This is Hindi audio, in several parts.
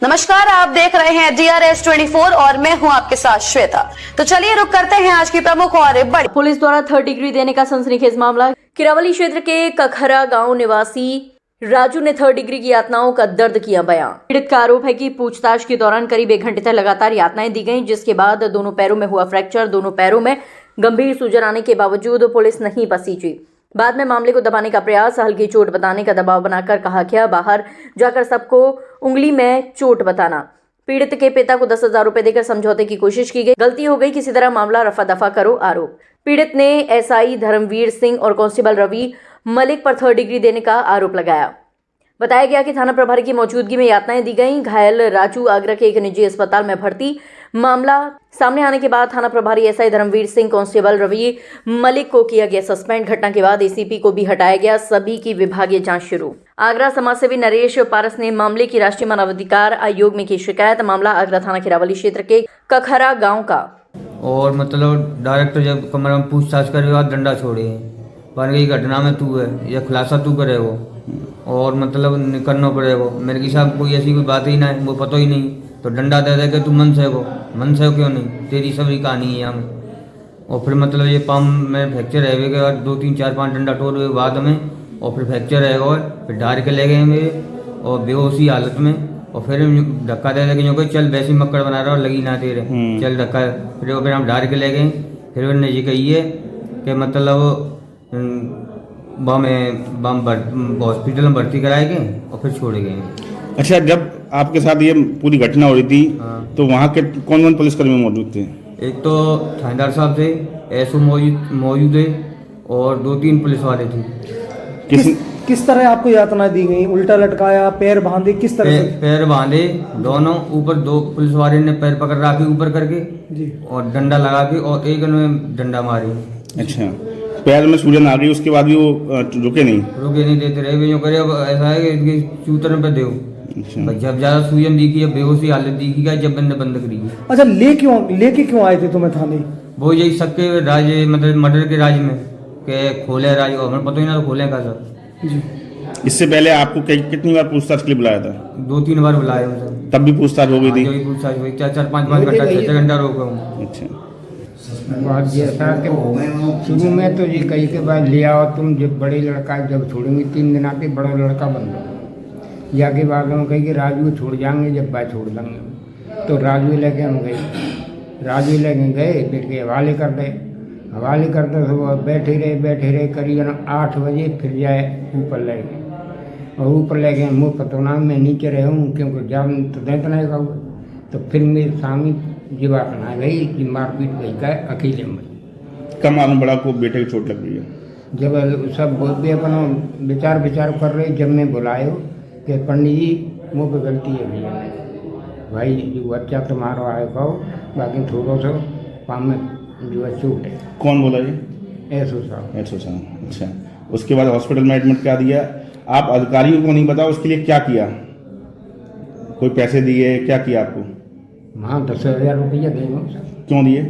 नमस्कार, आप देख रहे हैं DRS 24 और मैं हूं आपके साथ श्वेता। तो चलिए रुक करते हैं आज की प्रमुख और बड़ी। पुलिस द्वारा 3rd डिग्री देने का सनसनीखेज मामला। किरावली क्षेत्र के कखरा गांव निवासी राजू ने 3rd डिग्री की यातनाओं का दर्द किया बयां। पीड़ित का आरोप है कि पूछताछ के दौरान करीब 1 घंटे तक लगातार यातनाएं दी गईं, जिसके बाद दोनों पैरों में हुआ फ्रैक्चर। दोनों पैरों में गंभीर सूजन आने के बावजूद पुलिस नहीं पसीजी। बाद में मामले को दबाने का प्रयास, हल्की चोट बताने का दबाव बनाकर कहा गया बाहर जाकर सबको उंगली में चोट बताना। पीड़ित के पिता को 10,000 रुपए देकर समझौते की कोशिश की गई। गलती हो गई, किसी तरह मामला रफा दफा करो आरोप। पीड़ित ने SI धर्मवीर सिंह और कांस्टेबल रवि मलिक पर 3rd डिग्री देने का आरोप लगाया। बताया गया कि थाना प्रभारी की मौजूदगी में यातनाएं दी गईं। घायल राजू आगरा के एक निजी अस्पताल में भर्ती। मामला सामने आने के बाद थाना प्रभारी SI धर्मवीर सिंह, कांस्टेबल रवि मलिक को किया गया सस्पेंड। घटना के बाद ACP को भी हटाया गया। सभी की विभागीय जांच शुरू। आगरा समाजसेवी नरेश पारस ने मामले की राष्ट्रीय मानवाधिकार आयोग में की शिकायत। मामला आगरा थाना किरावली क्षेत्र के कखरा गाँव का। और मतलब डायरेक्टर जब कमरे में पूछताछ करे बाद डंडा छोड़े बन गई घटना में तू है या खुलासा तू करे वो, और मतलब निकलना पड़े वो। मेरे की साहब कोई ऐसी कोई बात ही ना है, वो पता ही नहीं, तो डंडा दे दे के तू मन से हो क्यों नहीं, तेरी सभी कहानी है यहाँ में। और फिर मतलब ये पाम में फ्रैक्चर है के बाद 2 3 4 5 डंडा तोड़ हुए बाद में, और फिर फ्रैक्चर है और फिर डार के ले गए मेरे और बेहोशी हालत में। और फिर धक्का दे दे के चल वैसी मक्कड़ बना रहा और लगी ना तेरे चल धक्का। फिर हम डार के ले गए। फिर उन्होंने ये कही कि मतलब हॉस्पिटल में भर्ती कराए गए और फिर छोड़े गए। अच्छा, जब आपके साथ ये पूरी घटना हो रही थी तो वहाँ के कौन कौन पुलिसकर्मी मौजूद थे? एक तो थानेदार साहब थे, SO मौजूद थे और 2-3 पुलिस वाले थे। किस तरह आपको यातनाएं दी गई? उल्टा लटकाया, पैर बांधे, किस तरह से? पैर बांधे दोनों, ऊपर 2 पुलिस वाले ने पैर पकड़ रखी ऊपर करके जी, और डंडा लगा के, और एक ने डंडा मारी। अच्छा, पैर में सूजन आ गई, उसके बाद भी वो रुके नहीं देते रहे। जो करे अब ऐसा है कि इनके चूतन पे दो। अच्छा, जब ज्यादा सूजन दिखी, अब बेहोशी हालत दिखी गई, जब मैंने बंद करी। अच्छा, लेके क्यों आए थे तुम्हें थाने? वो यही सबके राज्य मतलब मर्डर के राज्य में के खोले राज्य, हमें पता ही ना खोले का सब जी। इससे पहले आपको कितनी बार पूछताछ के लिए बुलाया था? 2-3 बार बुलाए, तब भी पूछताछ हो गई थी? पूछताछ हुई 4-5 घंटा 6 घंटा रोका हूँ। अच्छा, बात ये था कि शुरू में तो ये कही के बाद ले आओ तुम, जब बड़े लड़का जब छोड़ेंगे 3 दिन आके बड़ा लड़का बन लो। या के बाद हम कही कि राजू छोड़ जाएंगे, जब बाय छोड़ देंगे। तो राजू लेके हम गए, राजू लेके गए, फिर के हवाले कर दे तो वो बैठे रहे करीबन 8 बजे। फिर जाए ऊपर ले गए, और ऊपर ले गए मुँह पतोना में नीचे रहे हूँ, क्योंकि जान तो देता नहीं का। तो फिर मेरे सामने जीवा बना गई कि मारपीट गई का अकेले में। कम मालूम बड़ा को बेटे की चोट लग गई है? जब सब भी अपना विचार कर रहे, जब मैं बुलाए कि पंडित जी मुँह पे गलती है भैया, भाई जो बच्चा तुम्हारा आए कहो, बाकी थोड़ा सा पाम में जो चोट है। कौन बोला ये? SO साहब। अच्छा, उसके बाद हॉस्पिटल में एडमिट करा दिया। आप अधिकारियों को नहीं बताओ उसके लिए क्या किया? कोई पैसे दिए, क्या किया आपको? हाँ, 10,000 रुपया देंगे। क्यों दिए?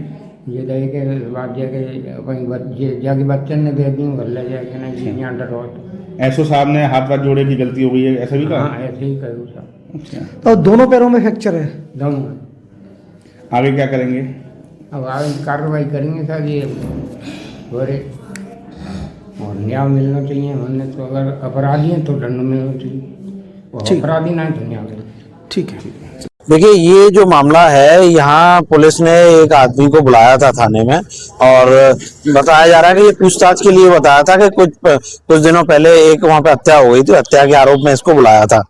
ये दे के बाद जाके बच्चन ने दे दी, घर ले जाके नहीं यहाँ डरो। SO साहब ने हाथ जोड़े की गलती हो गई है, ऐसा भी कहा? हाँ, ऐसे ही करो साहब। अच्छा, तो दोनों पैरों में फ्रैक्चर है? दोनों। आगे क्या करेंगे? अब आगे कार्रवाई करेंगे सर, ये गोरे और न्याय मिलना चाहिए हमने। तो अगर अपराधी हैं तो दंड मिलना चाहिए, और अपराधी ना तो न्याय मिलना। ठीक है। देखिए, ये जो मामला है, यहाँ पुलिस ने एक आदमी को बुलाया था थाने में, और बताया जा रहा है कि ये पूछताछ के लिए बताया था कि कुछ दिनों पहले एक वहाँ पे हत्या हो गई थी। हत्या के आरोप में इसको बुलाया था।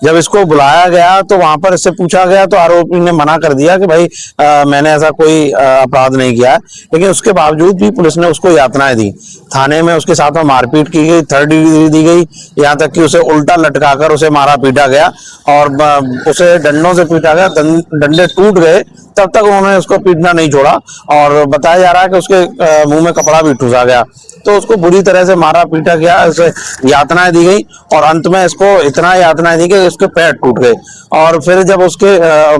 जब इसको बुलाया गया तो वहां पर इससे पूछा गया तो आरोपी ने मना कर दिया कि भाई मैंने ऐसा कोई अपराध नहीं किया है। लेकिन उसके बावजूद भी पुलिस ने उसको यातनाएं दी। थाने में उसके साथ में मारपीट की गई, 3rd डिग्री दी गई, यहाँ तक कि उसे उल्टा लटकाकर उसे मारा पीटा गया, और उसे डंडों से पीटा गया। डंडे टूट गए, तब तक उन्होंने उसको पीटना नहीं छोड़ा, और बताया जा रहा है कि उसके मुंह में कपड़ा भी ठुसा गया। तो उसको बुरी तरह से मारा पीटा गया, उसे यातनाएं दी गई, और अंत में इसको इतना यातनाएं दी कि उसके पैर टूट गए। और फिर जब उसके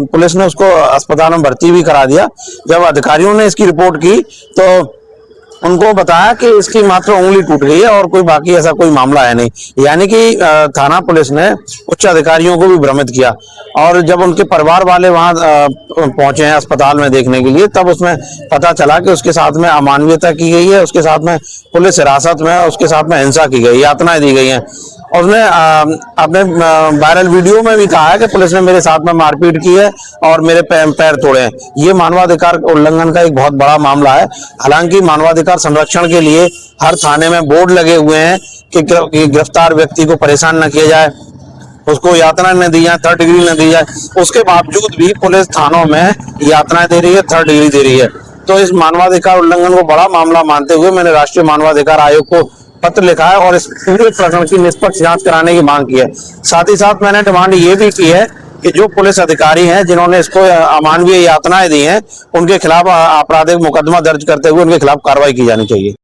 पुलिस ने उसको अस्पताल में भर्ती भी करा दिया। जब अधिकारियों ने इसकी रिपोर्ट की तो उनको बताया कि इसकी मात्र उंगली टूट गई है और कोई बाकी ऐसा कोई मामला है नहीं। यानी कि थाना पुलिस ने उच्च अधिकारियों को भी भ्रमित किया और जब उनके परिवार वाले वहां पहुंचे हैं अस्पताल में देखने के लिए, तब उसमें पता चला कि उसके साथ में अमानवीयता की गई है, उसके साथ में पुलिस हिरासत में, उसके साथ में हिंसा की गई, यातनाएं दी गई हैं। और उसने अपने वायरल वीडियो में भी कहा है कि पुलिस ने मेरे साथ में मारपीट की है और मेरे पैर तोड़े हैं। ये मानवाधिकार उल्लंघन का एक बहुत बड़ा मामला है। हालांकि मानवाधिकार संरक्षण के लिए हर थाने में बोर्ड लगे हुए हैं कि गिरफ्तार व्यक्ति को परेशान न किया जाए, उसको यातना न दी जाए, थर्ड डिग्री न दी जाए। उसके बावजूद भी पुलिस थानों में यातनाएं दे रही है, थर्ड डिग्री दे रही है। तो इस मानवाधिकार उल्लंघन को बड़ा मामला मानते हुए मैंने राष्ट्रीय मानवाधिकार आयोग को पत्र लिखा है और इस पूरे प्रकरण की निष्पक्ष जांच कराने की मांग की है। साथ ही साथ मैंने डिमांड ये भी की है कि जो पुलिस अधिकारी हैं जिन्होंने इसको अमानवीय यातनाएं दी हैं, उनके खिलाफ आपराधिक मुकदमा दर्ज करते हुए उनके खिलाफ कार्रवाई की जानी चाहिए।